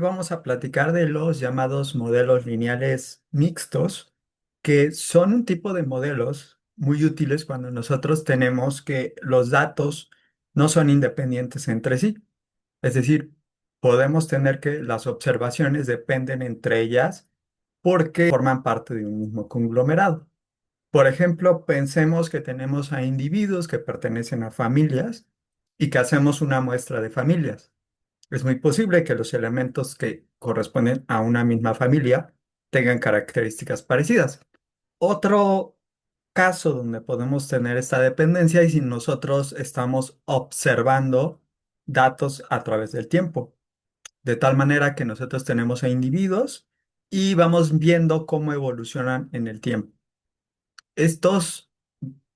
Vamos a platicar de los llamados modelos lineales mixtos, que son un tipo de modelos muy útiles cuando nosotros tenemos que los datos no son independientes entre sí. Es decir, podemos tener que las observaciones dependen entre ellas porque forman parte de un mismo conglomerado. Por ejemplo, pensemos que tenemos a individuos que pertenecen a familias y que hacemos una muestra de familias. Es muy posible que los elementos que corresponden a una misma familia tengan características parecidas. Otro caso donde podemos tener esta dependencia es si nosotros estamos observando datos a través del tiempo, de tal manera que nosotros tenemos a individuos y vamos viendo cómo evolucionan en el tiempo. Estos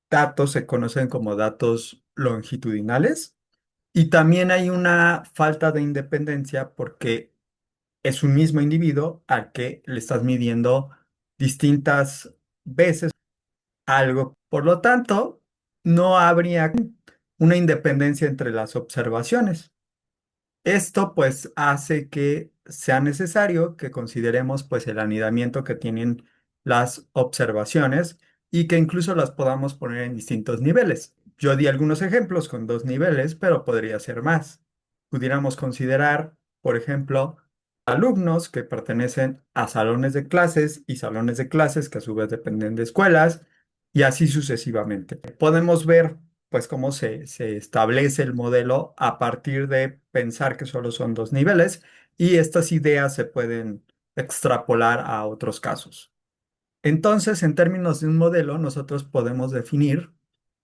datos se conocen como datos longitudinales y también hay una falta de independencia porque es un mismo individuo al que le estás midiendo distintas veces algo. Por lo tanto, no habría una independencia entre las observaciones. Esto pues hace que sea necesario que consideremos pues el anidamiento que tienen las observaciones y que incluso las podamos poner en distintos niveles. Yo di algunos ejemplos con dos niveles, pero podría ser más. Pudiéramos considerar, por ejemplo, alumnos que pertenecen a salones de clases y salones de clases que a su vez dependen de escuelas y así sucesivamente. Podemos ver pues cómo se establece el modelo a partir de pensar que solo son dos niveles y estas ideas se pueden extrapolar a otros casos. Entonces, en términos de un modelo, nosotros podemos definir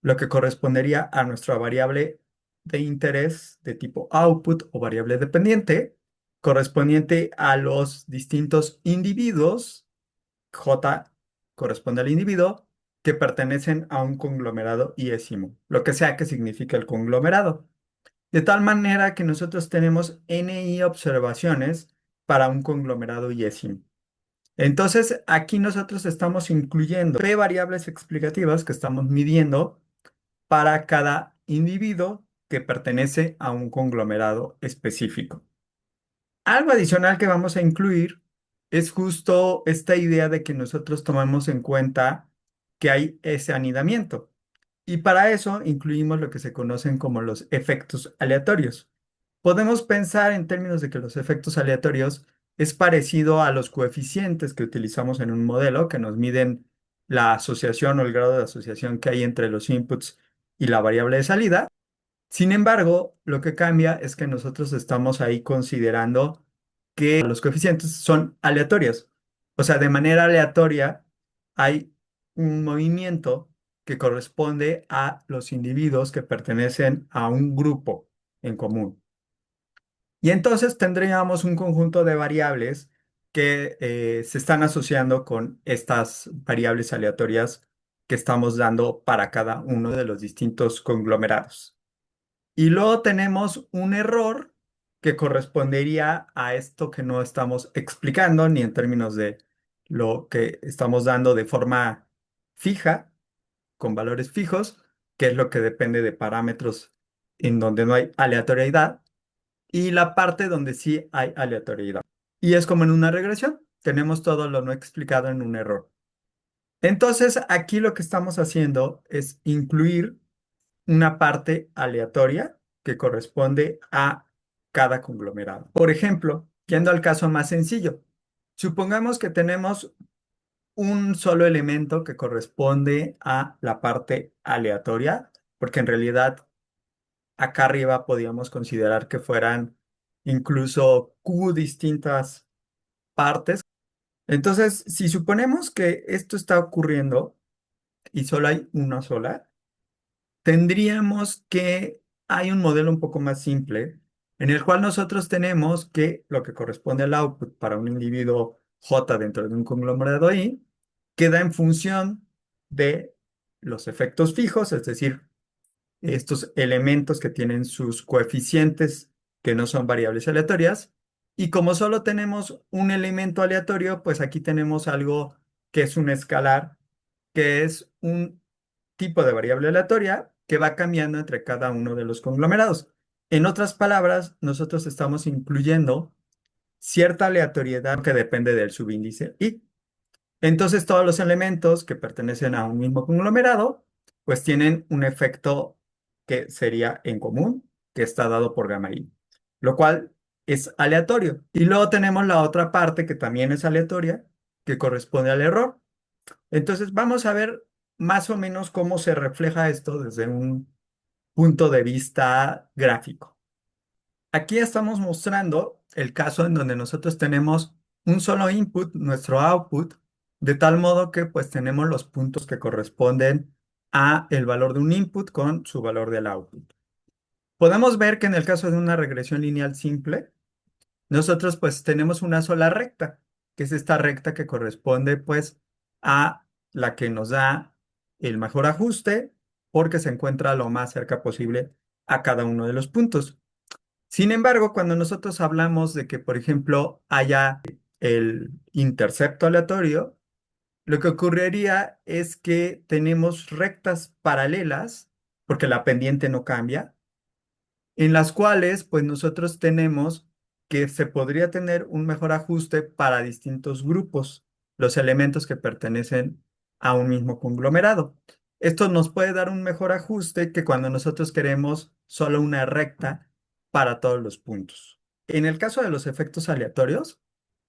lo que correspondería a nuestra variable de interés de tipo output o variable dependiente, correspondiente a los distintos individuos. J corresponde al individuo que pertenecen a un conglomerado iésimo, lo que sea que signifique el conglomerado. De tal manera que nosotros tenemos NI observaciones para un conglomerado iésimo. Entonces, aquí nosotros estamos incluyendo P variables explicativas que estamos midiendo para cada individuo que pertenece a un conglomerado específico. Algo adicional que vamos a incluir es justo esta idea de que nosotros tomamos en cuenta que hay ese anidamiento. Y para eso incluimos lo que se conocen como los efectos aleatorios. Podemos pensar en términos de que los efectos aleatorios es parecido a los coeficientes que utilizamos en un modelo que nos miden la asociación o el grado de asociación que hay entre los inputs y la variable de salida. Sin embargo, lo que cambia es que nosotros estamos ahí considerando que los coeficientes son aleatorios. O sea, de manera aleatoria hay un movimiento que corresponde a los individuos que pertenecen a un grupo en común. Y entonces tendríamos un conjunto de variables que se están asociando con estas variables aleatorias que estamos dando para cada uno de los distintos conglomerados. Y luego tenemos un error que correspondería a esto que no estamos explicando, ni en términos de lo que estamos dando de forma fija, con valores fijos, que es lo que depende de parámetros en donde no hay aleatoriedad, y la parte donde sí hay aleatoriedad. Y es como en una regresión, tenemos todo lo no explicado en un error. Entonces, aquí lo que estamos haciendo es incluir una parte aleatoria que corresponde a cada conglomerado. Por ejemplo, yendo al caso más sencillo, supongamos que tenemos un solo elemento que corresponde a la parte aleatoria, porque en realidad acá arriba podríamos considerar que fueran incluso Q distintas partes. Entonces, si suponemos que esto está ocurriendo y solo hay una sola, tendríamos que hay un modelo un poco más simple en el cual nosotros tenemos que lo que corresponde al output para un individuo J dentro de un conglomerado I queda en función de los efectos fijos, es decir, estos elementos que tienen sus coeficientes que no son variables aleatorias. Y como solo tenemos un elemento aleatorio, pues aquí tenemos algo que es un escalar, que es un tipo de variable aleatoria que va cambiando entre cada uno de los conglomerados. En otras palabras, nosotros estamos incluyendo cierta aleatoriedad que depende del subíndice y. Entonces todos los elementos que pertenecen a un mismo conglomerado, pues tienen un efecto que sería en común, que está dado por gamma i, lo cual es aleatorio. Y luego tenemos la otra parte que también es aleatoria, que corresponde al error. Entonces vamos a ver más o menos cómo se refleja esto desde un punto de vista gráfico. Aquí estamos mostrando el caso en donde nosotros tenemos un solo input, nuestro output, de tal modo que pues tenemos los puntos que corresponden a el valor de un input con su valor del output. Podemos ver que en el caso de una regresión lineal simple, nosotros pues tenemos una sola recta, que es esta recta que corresponde pues a la que nos da el mejor ajuste porque se encuentra lo más cerca posible a cada uno de los puntos. Sin embargo, cuando nosotros hablamos de que, por ejemplo, haya el intercepto aleatorio, lo que ocurriría es que tenemos rectas paralelas, porque la pendiente no cambia, en las cuales pues nosotros tenemos que se podría tener un mejor ajuste para distintos grupos, los elementos que pertenecen a un mismo conglomerado. Esto nos puede dar un mejor ajuste que cuando nosotros queremos solo una recta para todos los puntos. En el caso de los efectos aleatorios,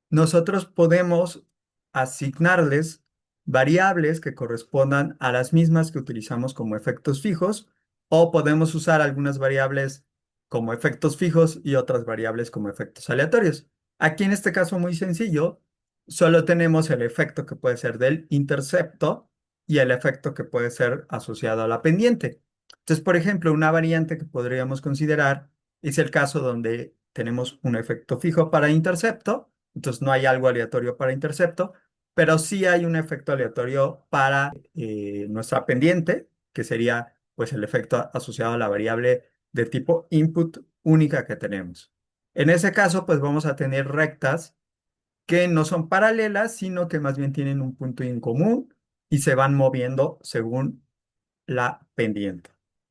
nosotros podemos asignarles variables que correspondan a las mismas que utilizamos como efectos fijos, o podemos usar algunas variables como efectos fijos y otras variables como efectos aleatorios. Aquí en este caso muy sencillo, solo tenemos el efecto que puede ser del intercepto y el efecto que puede ser asociado a la pendiente. Entonces, por ejemplo, una variante que podríamos considerar es el caso donde tenemos un efecto fijo para intercepto, entonces no hay algo aleatorio para intercepto, pero sí hay un efecto aleatorio para nuestra pendiente, que sería pues el efecto asociado a la variable de tipo input única que tenemos. En ese caso, pues vamos a tener rectas que no son paralelas, sino que más bien tienen un punto en común y se van moviendo según la pendiente.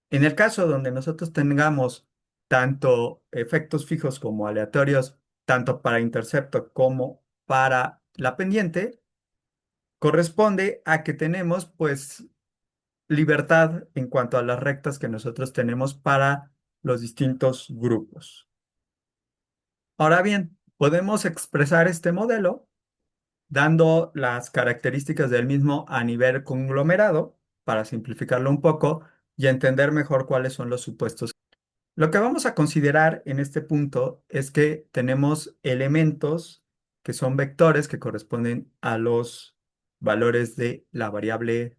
En el caso donde nosotros tengamos tanto efectos fijos como aleatorios, tanto para intercepto como para la pendiente, corresponde a que tenemos pues libertad en cuanto a las rectas que nosotros tenemos para los distintos grupos. Ahora bien, podemos expresar este modelo dando las características del mismo a nivel conglomerado para simplificarlo un poco y entender mejor cuáles son los supuestos. Lo que vamos a considerar en este punto es que tenemos elementos que son vectores que corresponden a los valores de la variable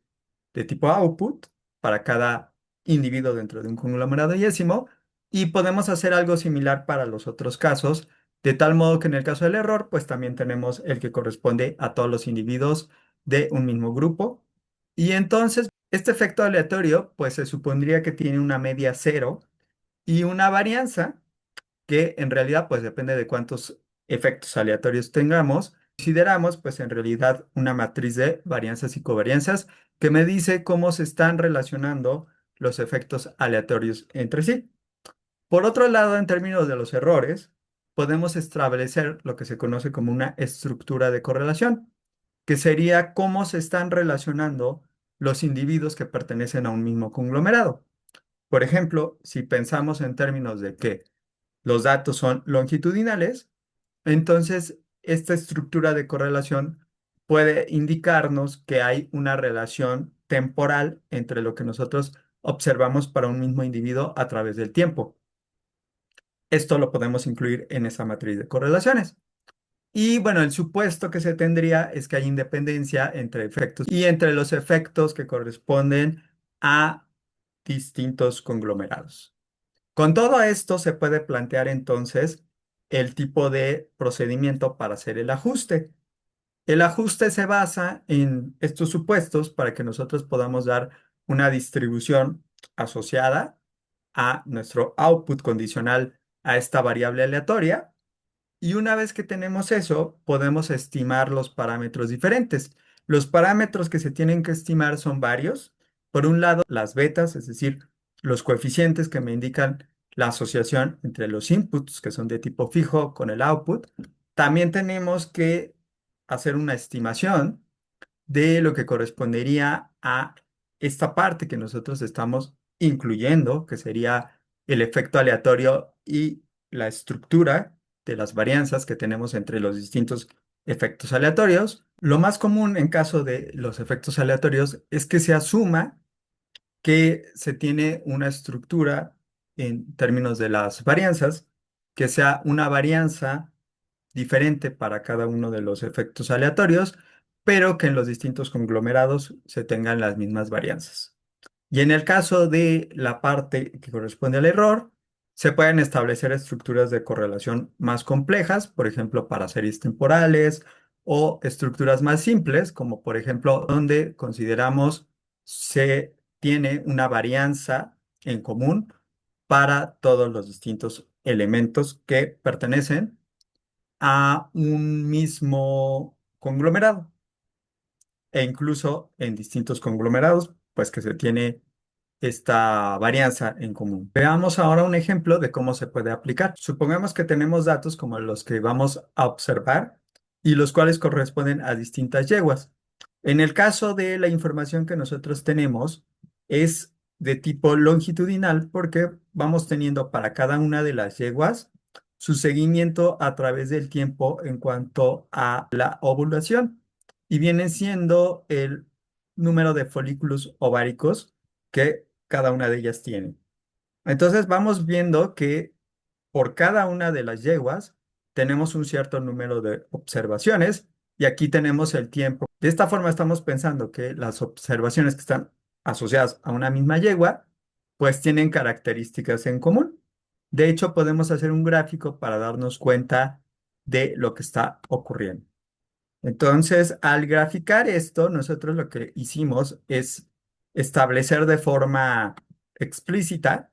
de tipo output para cada individuo dentro de un conglomerado yésimo y podemos hacer algo similar para los otros casos, de tal modo que en el caso del error, pues también tenemos el que corresponde a todos los individuos de un mismo grupo. Y entonces, este efecto aleatorio, pues se supondría que tiene una media cero y una varianza que en realidad pues depende de cuántos efectos aleatorios tengamos. Consideramos pues en realidad una matriz de varianzas y covarianzas que me dice cómo se están relacionando los efectos aleatorios entre sí. Por otro lado, en términos de los errores, podemos establecer lo que se conoce como una estructura de correlación, que sería cómo se están relacionando los individuos que pertenecen a un mismo conglomerado. Por ejemplo, si pensamos en términos de que los datos son longitudinales, entonces esta estructura de correlación puede indicarnos que hay una relación temporal entre lo que nosotros observamos para un mismo individuo a través del tiempo. Esto lo podemos incluir en esa matriz de correlaciones. Y bueno, el supuesto que se tendría es que hay independencia entre efectos y entre los efectos que corresponden a distintos conglomerados. Con todo esto se puede plantear entonces el tipo de procedimiento para hacer el ajuste. El ajuste se basa en estos supuestos para que nosotros podamos dar una distribución asociada a nuestro output condicional a esta variable aleatoria. Y una vez que tenemos eso, podemos estimar los parámetros diferentes. Los parámetros que se tienen que estimar son varios. Por un lado, las betas, es decir, los coeficientes que me indican la asociación entre los inputs, que son de tipo fijo, con el output. También tenemos que hacer una estimación de lo que correspondería a esta parte que nosotros estamos incluyendo, que sería el efecto aleatorio y la estructura de las varianzas que tenemos entre los distintos efectos aleatorios. Lo más común en caso de los efectos aleatorios es que se asuma que se tiene una estructura en términos de las varianzas, que sea una varianza diferente para cada uno de los efectos aleatorios, pero que en los distintos conglomerados se tengan las mismas varianzas. Y en el caso de la parte que corresponde al error, se pueden establecer estructuras de correlación más complejas, por ejemplo, para series temporales, o estructuras más simples, como por ejemplo, donde consideramos se tiene una varianza en común para todos los distintos elementos que pertenecen a un mismo conglomerado e incluso en distintos conglomerados, pues que se tiene esta varianza en común. Veamos ahora un ejemplo de cómo se puede aplicar. Supongamos que tenemos datos como los que vamos a observar y los cuales corresponden a distintas yeguas. En el caso de la información que nosotros tenemos es de tipo longitudinal porque vamos teniendo para cada una de las yeguas su seguimiento a través del tiempo en cuanto a la ovulación y viene siendo el número de folículos ováricos que cada una de ellas tiene. Entonces vamos viendo que por cada una de las yeguas tenemos un cierto número de observaciones y aquí tenemos el tiempo. De esta forma estamos pensando que las observaciones que están asociadas a una misma yegua pues tienen características en común. De hecho, podemos hacer un gráfico para darnos cuenta de lo que está ocurriendo. Entonces, al graficar esto, nosotros lo que hicimos es establecer de forma explícita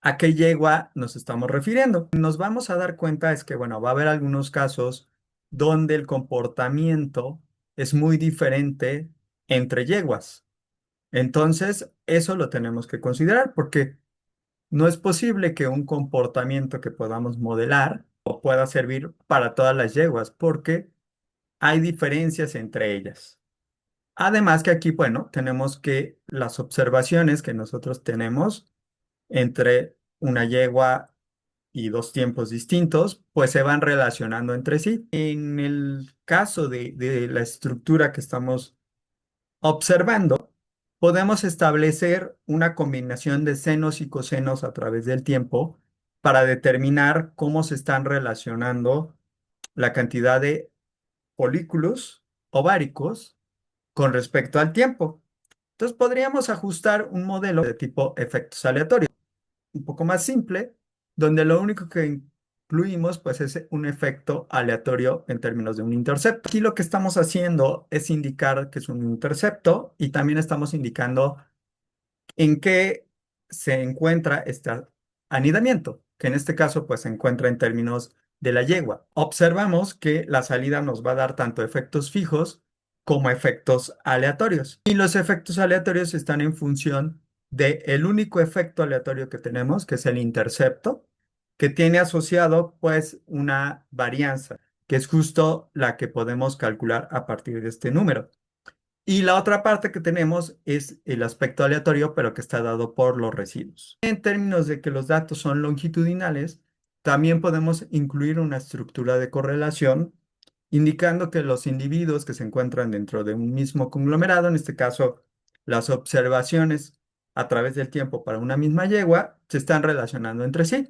a qué yegua nos estamos refiriendo. Nos vamos a dar cuenta es que, bueno, va a haber algunos casos donde el comportamiento es muy diferente entre yeguas. Entonces, eso lo tenemos que considerar porque no es posible que un comportamiento que podamos modelar o pueda servir para todas las yeguas porque hay diferencias entre ellas. Además que aquí, bueno, tenemos que las observaciones que nosotros tenemos entre una yegua y dos tiempos distintos, pues se van relacionando entre sí. En el caso de la estructura que estamos observando, podemos establecer una combinación de senos y cosenos a través del tiempo para determinar cómo se están relacionando la cantidad de folículos ováricos con respecto al tiempo. Entonces podríamos ajustar un modelo de tipo efectos aleatorios, un poco más simple, donde lo único que incluimos pues es un efecto aleatorio en términos de un intercepto. Aquí lo que estamos haciendo es indicar que es un intercepto y también estamos indicando en qué se encuentra este anidamiento, que en este caso pues se encuentra en términos de la yegua. Observamos que la salida nos va a dar tanto efectos fijos como efectos aleatorios. Y los efectos aleatorios están en función del único efecto aleatorio que tenemos, que es el intercepto, que tiene asociado pues una varianza, que es justo la que podemos calcular a partir de este número. Y la otra parte que tenemos es el aspecto aleatorio, pero que está dado por los residuos. En términos de que los datos son longitudinales, también podemos incluir una estructura de correlación, indicando que los individuos que se encuentran dentro de un mismo conglomerado, en este caso las observaciones a través del tiempo para una misma yegua, se están relacionando entre sí.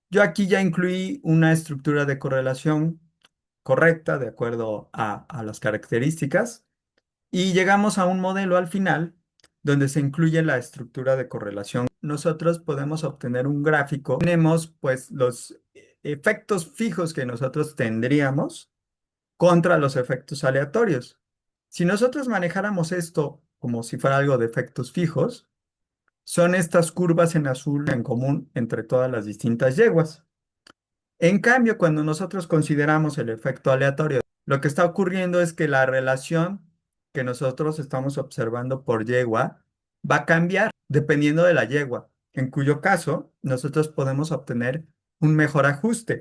Yo aquí ya incluí una estructura de correlación correcta de acuerdo a las características y llegamos a un modelo al final donde se incluye la estructura de correlación. Nosotros podemos obtener un gráfico. Tenemos pues los efectos fijos que nosotros tendríamos contra los efectos aleatorios. Si nosotros manejáramos esto como si fuera algo de efectos fijos, son estas curvas en azul en común entre todas las distintas yeguas. En cambio, cuando nosotros consideramos el efecto aleatorio, lo que está ocurriendo es que la relación que nosotros estamos observando por yegua va a cambiar dependiendo de la yegua, en cuyo caso nosotros podemos obtener un mejor ajuste.